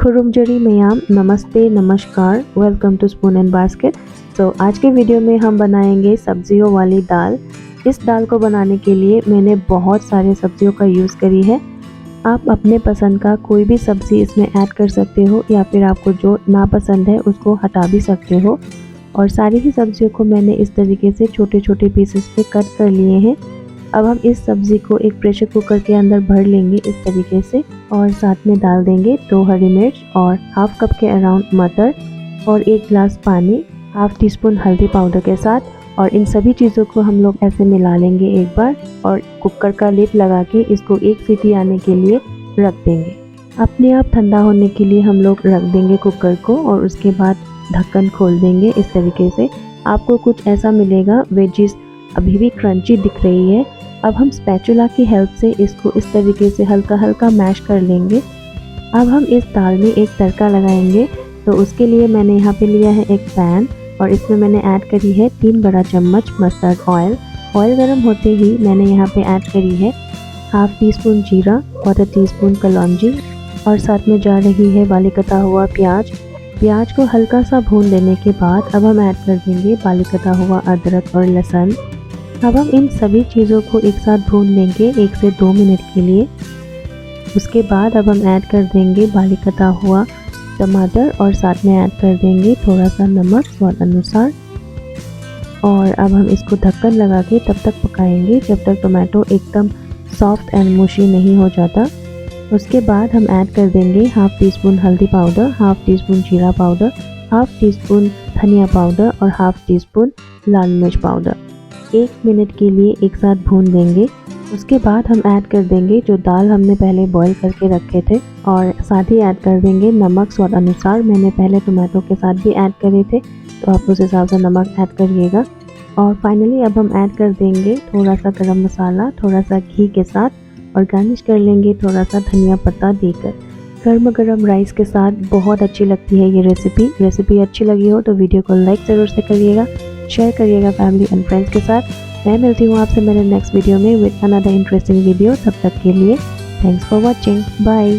खुरुमजरी मयाम, नमस्ते, नमस्कार, welcome two spoon and basket. तो आज के वीडियो में हम बनाएंगे सब्जियों वाली दाल। इस दाल को बनाने के लिए मैंने बहुत सारे सब्जियों का यूज़ करी है। आप अपने पसंद का कोई भी सब्ज़ी इसमें ऐड कर सकते हो या फिर आपको जो नापसंद है उसको हटा भी सकते हो। और सारी ही सब्जियों को मैंने इस तरीके से छोटे छोटे पीसेस पे कट कर लिए हैं। अब हम इस सब्ज़ी को एक प्रेशर कुकर के अंदर भर लेंगे इस तरीके से, और साथ में डाल देंगे 2 हरी मिर्च और हाफ कप के अराउंड मटर और 1 गिलास पानी, हाफ टी स्पून हल्दी पाउडर के साथ। और इन सभी चीज़ों को हम लोग ऐसे मिला लेंगे एक बार, और कुकर का लिड लगा के इसको 1 सीटी आने के लिए रख देंगे। अपने आप ठंडा होने के लिए हम लोग रख देंगे कुकर को, और उसके बाद ढक्कन खोल देंगे इस तरीके से। आपको कुछ ऐसा मिलेगा, वेजिस अभी भी क्रंची दिख रही है। अब हम स्पैचुला की हेल्प से इसको इस तरीके से हल्का हल्का मैश कर लेंगे। अब हम इस दाल में एक तड़का लगाएंगे। तो उसके लिए मैंने यहाँ पे लिया है एक पैन, और इसमें मैंने ऐड करी है 3 बड़ा चम्मच मस्टर्ड ऑयल। ऑयल गर्म होते ही मैंने यहाँ पे ऐड करी है हाफ टी स्पून जीरा, 1/4 टीस्पून कलौंजी, और साथ में जा रही है बारीक कटा हुआ प्याज। प्याज को हल्का सा भून लेने के बाद अब हम ऐड कर देंगे बारीक कटा हुआ अदरक और लहसुन। अब हम इन सभी चीज़ों को एक साथ भून लेंगे 1 से 2 मिनट के लिए। उसके बाद अब हम ऐड कर देंगे बारीक कटा हुआ टमाटर, और साथ में ऐड कर देंगे थोड़ा सा नमक स्वाद अनुसार। और अब हम इसको ढक्कन लगा के तब तक पकाएंगे जब तक टमाटो एकदम सॉफ्ट एंड मुशी नहीं हो जाता। उसके बाद हम ऐड कर देंगे हाफ टी स्पून हल्दी पाउडर, हाफ टी स्पून जीरा पाउडर, हाफ टी स्पून धनिया पाउडर और हाफ टी स्पून लाल मिर्च पाउडर। 1 मिनट के लिए एक साथ भून देंगे। उसके बाद हम ऐड कर देंगे जो दाल हमने पहले बॉईल करके रखे थे, और साथ ही ऐड कर देंगे नमक स्वाद अनुसार। मैंने पहले टमाटो के साथ भी ऐड करे थे, तो आप उस हिसाब से नमक ऐड करिएगा। और फाइनली अब हम ऐड कर देंगे थोड़ा सा गरम मसाला, थोड़ा सा घी के साथ, और गार्निश कर लेंगे थोड़ा सा धनिया पत्ता देकर। गर्म गरम राइस के साथ बहुत अच्छी लगती है ये रेसिपी अच्छी लगी हो तो वीडियो को लाइक ज़रूर से करिएगा, शेयर करिएगा फैमिली एंड फ्रेंड्स के साथ। मैं मिलती हूँ आपसे मेरे नेक्स्ट वीडियो में विद अनदर इंटरेस्टिंग वीडियो। तब तक के लिए थैंक्स फॉर वॉचिंग, बाय।